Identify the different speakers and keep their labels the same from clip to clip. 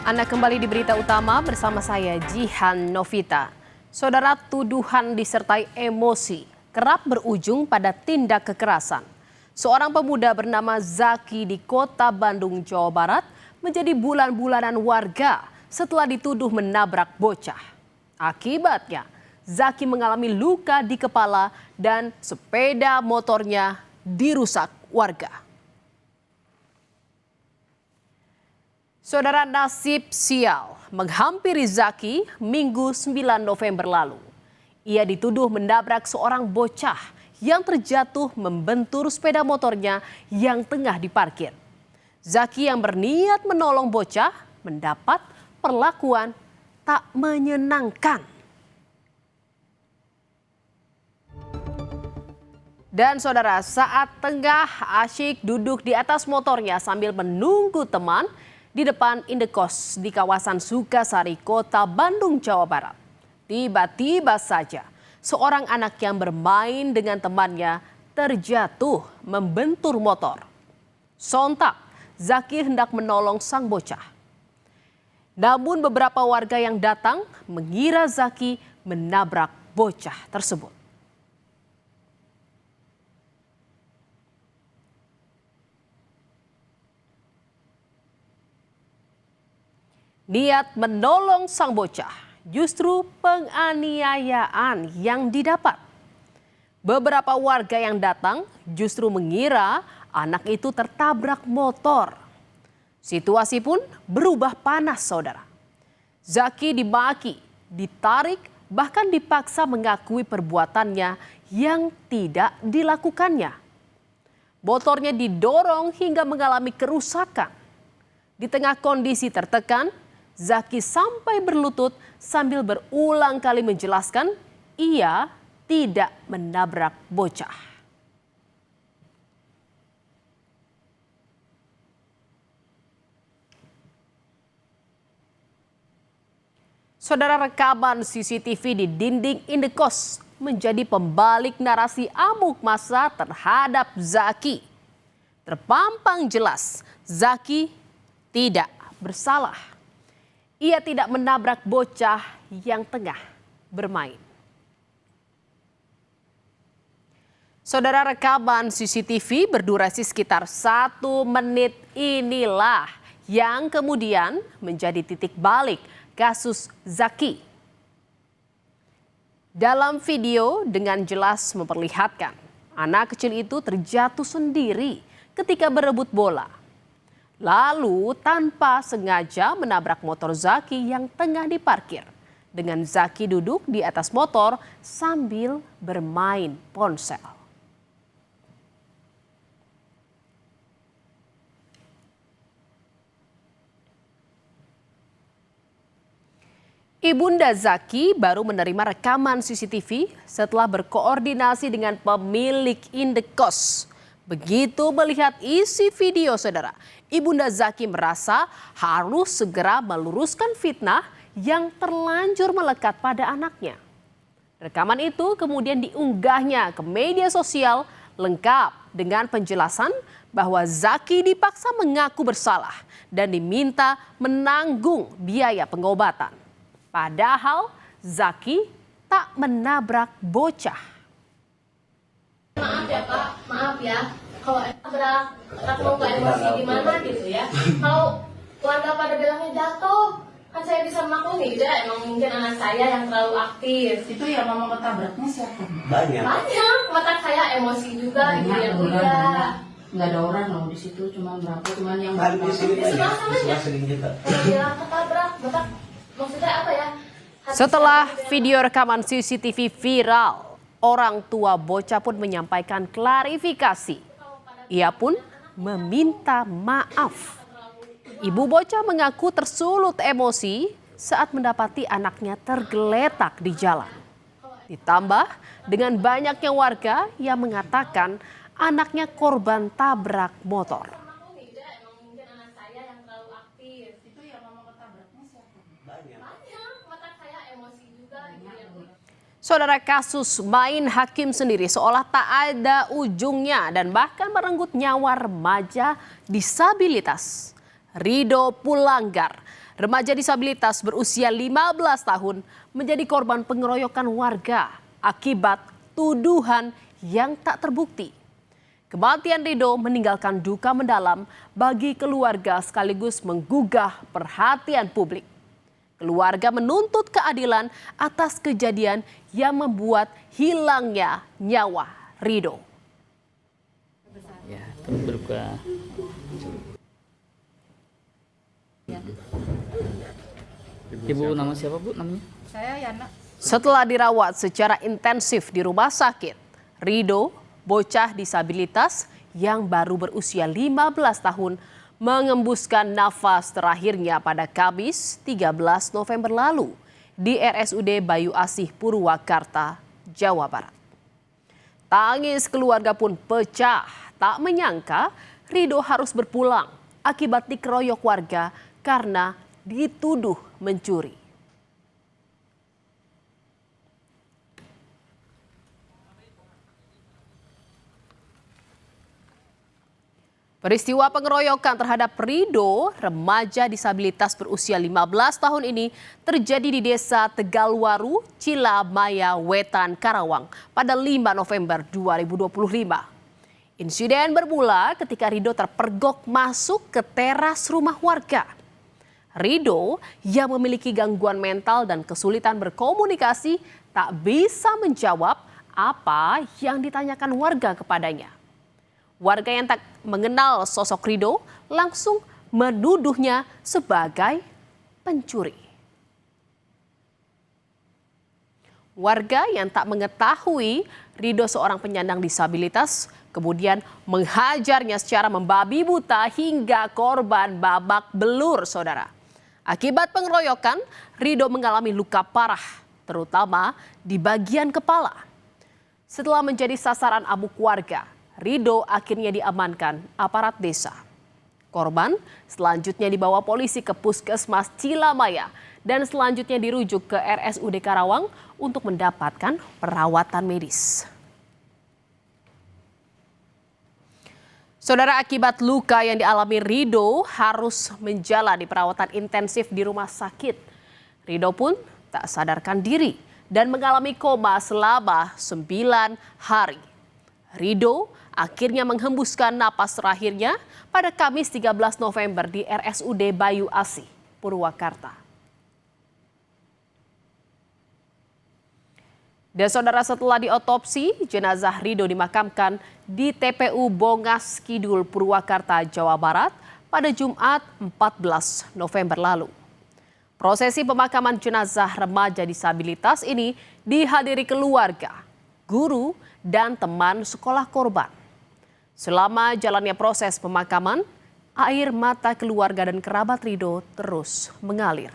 Speaker 1: Anda kembali di berita utama bersama saya Jihan Novita. Saudara, tuduhan disertai emosi kerap berujung pada tindak kekerasan. Seorang pemuda bernama Zaki di Kota Bandung, Jawa Barat menjadi bulan-bulanan warga setelah dituduh menabrak bocah. Akibatnya, Zaki mengalami luka di kepala dan sepeda motornya dirusak warga. Saudara, nasib sial menghampiri Zaki Minggu 9 November lalu. Ia dituduh menabrak seorang bocah yang terjatuh membentur sepeda motornya yang tengah diparkir. Zaki yang berniat menolong bocah mendapat perlakuan tak menyenangkan. Dan saudara, saat tengah asyik duduk di atas motornya sambil menunggu teman di depan Indekos di kawasan Sukasari, Kota Bandung, Jawa Barat. Tiba-tiba saja seorang anak yang bermain dengan temannya terjatuh membentur motor. Sontak, Zaki hendak menolong sang bocah. Namun beberapa warga yang datang mengira Zaki menabrak bocah tersebut. Niat menolong sang bocah, justru penganiayaan yang didapat. Beberapa warga yang datang justru mengira anak itu tertabrak motor. Situasi pun berubah panas, saudara. Zaki dimaki, ditarik, bahkan dipaksa mengakui perbuatannya yang tidak dilakukannya. Motornya didorong hingga mengalami kerusakan. Di tengah kondisi tertekan, Zaki sampai berlutut sambil berulang kali menjelaskan ia tidak menabrak bocah. Saudara, rekaman CCTV di dinding Indekos menjadi pembalik narasi amuk massa terhadap Zaki. Terpampang jelas, Zaki tidak bersalah. Ia tidak menabrak bocah yang tengah bermain. Saudara, rekaman CCTV berdurasi sekitar 1 menit inilah yang kemudian menjadi titik balik kasus Zaki. Dalam video dengan jelas memperlihatkan anak kecil itu terjatuh sendiri ketika berebut bola. Lalu tanpa sengaja menabrak motor Zaki yang tengah diparkir. Dengan Zaki duduk di atas motor sambil bermain ponsel. Ibunda Zaki baru menerima rekaman CCTV setelah berkoordinasi dengan pemilik Indekos. Begitu melihat isi video, saudara, Ibunda Zaki merasa harus segera meluruskan fitnah yang terlanjur melekat pada anaknya. Rekaman itu kemudian diunggahnya ke media sosial lengkap dengan penjelasan bahwa Zaki dipaksa mengaku bersalah dan diminta menanggung biaya pengobatan. Padahal Zaki tak menabrak bocah.
Speaker 2: Maaf ya Pak, maaf ya. Kalau nabrak, mau nggak emosi gimana gitu ya. Kalau keluarga pada bilangnya jatuh, kan saya bisa memaklumi. Ya, emang mungkin anak saya yang terlalu aktif.
Speaker 3: Itu ya mama ketabraknya siapa?
Speaker 2: Banyak. Mata saya emosi juga gitu ya Bu ya.
Speaker 3: Nggak ada orang loh di situ, cuma berapa, cuman yang
Speaker 2: Di sebelah kita. Kalau bilang ketabrak, Bapak maksudnya apa ya?
Speaker 1: Setelah video rekaman CCTV viral, orang tua bocah pun menyampaikan klarifikasi. Ia pun meminta maaf. Ibu bocah mengaku tersulut emosi saat mendapati anaknya tergeletak di jalan. Ditambah dengan banyaknya warga yang mengatakan anaknya korban tabrak motor. Saudara, kasus main hakim sendiri seolah tak ada ujungnya dan bahkan merenggut nyawa remaja disabilitas. Rido Pulanggar, remaja disabilitas berusia 15 tahun, menjadi korban pengeroyokan warga akibat tuduhan yang tak terbukti. Kematian Rido meninggalkan duka mendalam bagi keluarga sekaligus menggugah perhatian publik. Keluarga menuntut keadilan atas kejadian yang membuat hilangnya nyawa Rido.
Speaker 4: Ya, turut berduka. Ibu nama siapa Bu namanya?
Speaker 3: Saya Yana.
Speaker 1: Setelah dirawat secara intensif di rumah sakit, Rido, bocah disabilitas yang baru berusia 15 tahun, mengembuskan nafas terakhirnya pada Kamis 13 November lalu di RSUD Bayu Asih Purwakarta, Jawa Barat. Tangis keluarga pun pecah, tak menyangka Rido harus berpulang akibat dikeroyok warga karena dituduh mencuri. Peristiwa pengeroyokan terhadap Rido, remaja disabilitas berusia 15 tahun ini terjadi di Desa Tegalwaru, Cilamaya Wetan, Karawang pada 5 November 2025. Insiden bermula ketika Rido terpergok masuk ke teras rumah warga. Rido yang memiliki gangguan mental dan kesulitan berkomunikasi tak bisa menjawab apa yang ditanyakan warga kepadanya. Warga yang tak mengenal sosok Rido langsung menuduhnya sebagai pencuri. Warga yang tak mengetahui Rido seorang penyandang disabilitas kemudian menghajarnya secara membabi buta hingga korban babak belur, saudara. Akibat pengeroyokan, Rido mengalami luka parah, terutama di bagian kepala. Setelah menjadi sasaran amuk warga, Rido akhirnya diamankan aparat desa. Korban selanjutnya dibawa polisi ke Puskesmas Cilamaya dan selanjutnya dirujuk ke RSUD Karawang untuk mendapatkan perawatan medis. Saudara, akibat luka yang dialami Rido harus menjalani perawatan intensif di rumah sakit. Rido pun tak sadarkan diri dan mengalami koma selama 9 hari. Rido akhirnya menghembuskan napas terakhirnya pada Kamis 13 November di RSUD Bayu Asih, Purwakarta. Dan saudara, setelah diotopsi, jenazah Rido dimakamkan di TPU Bongas Kidul, Purwakarta, Jawa Barat pada Jumat 14 November lalu. Prosesi pemakaman jenazah remaja disabilitas ini dihadiri keluarga, guru, dan teman sekolah korban. Selama jalannya proses pemakaman, air mata keluarga dan kerabat Rido terus mengalir.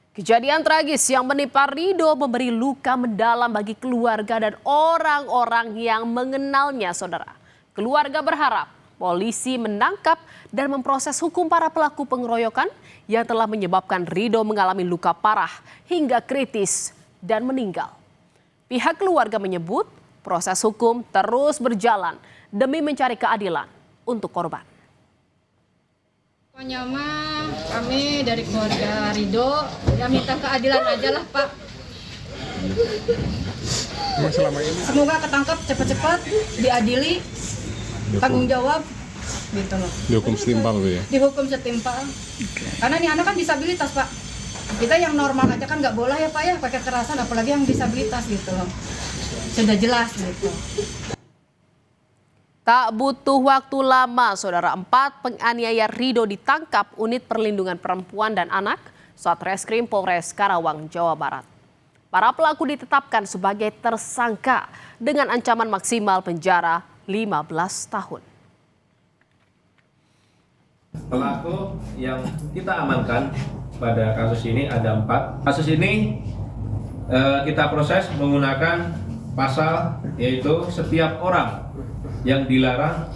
Speaker 1: Kejadian tragis yang menimpa Rido memberi luka mendalam bagi keluarga dan orang-orang yang mengenalnya, saudara. Keluarga berharap polisi menangkap dan memproses hukum para pelaku pengeroyokan yang telah menyebabkan Rido mengalami luka parah hingga kritis dan meninggal. Pihak keluarga menyebut proses hukum terus berjalan demi mencari keadilan untuk korban.
Speaker 3: Pokoknya mah kami dari keluarga Rido ya minta keadilan aja lah Pak. Semoga ketangkap cepat-cepat, diadili, tanggung jawab gitu loh.
Speaker 5: Dihukum setimpal tuh ya?
Speaker 3: Dihukum setimpal. Karena ini anak kan disabilitas Pak. Kita yang normal aja kan nggak boleh ya Pak ya pakai kekerasan, apalagi yang disabilitas gitu loh. Sudah jelas gitu.
Speaker 1: Tak butuh waktu lama, saudara, 4 penganiaya Rido ditangkap unit perlindungan perempuan dan anak Satreskrim Polres Karawang, Jawa Barat. Para pelaku ditetapkan sebagai tersangka dengan ancaman maksimal penjara 15 tahun.
Speaker 6: Pelaku yang kita amankan pada kasus ini ada 4. Kasus ini kita proses menggunakan pasal yaitu setiap orang yang dilarang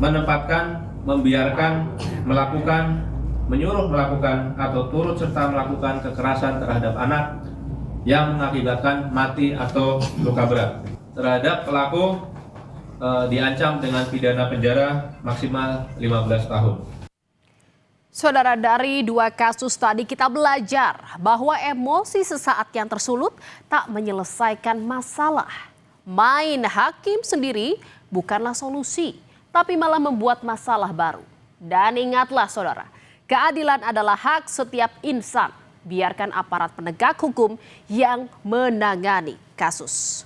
Speaker 6: menempatkan, membiarkan, melakukan, menyuruh melakukan atau turut serta melakukan kekerasan terhadap anak yang mengakibatkan mati atau luka berat. terhadap pelaku diancam dengan pidana penjara maksimal 15 tahun.
Speaker 1: Saudara, dari dua kasus tadi kita belajar bahwa emosi sesaat yang tersulut tak menyelesaikan masalah. Main hakim sendiri bukanlah solusi, tapi malah membuat masalah baru. Dan ingatlah saudara, keadilan adalah hak setiap insan. Biarkan aparat penegak hukum yang menangani kasus.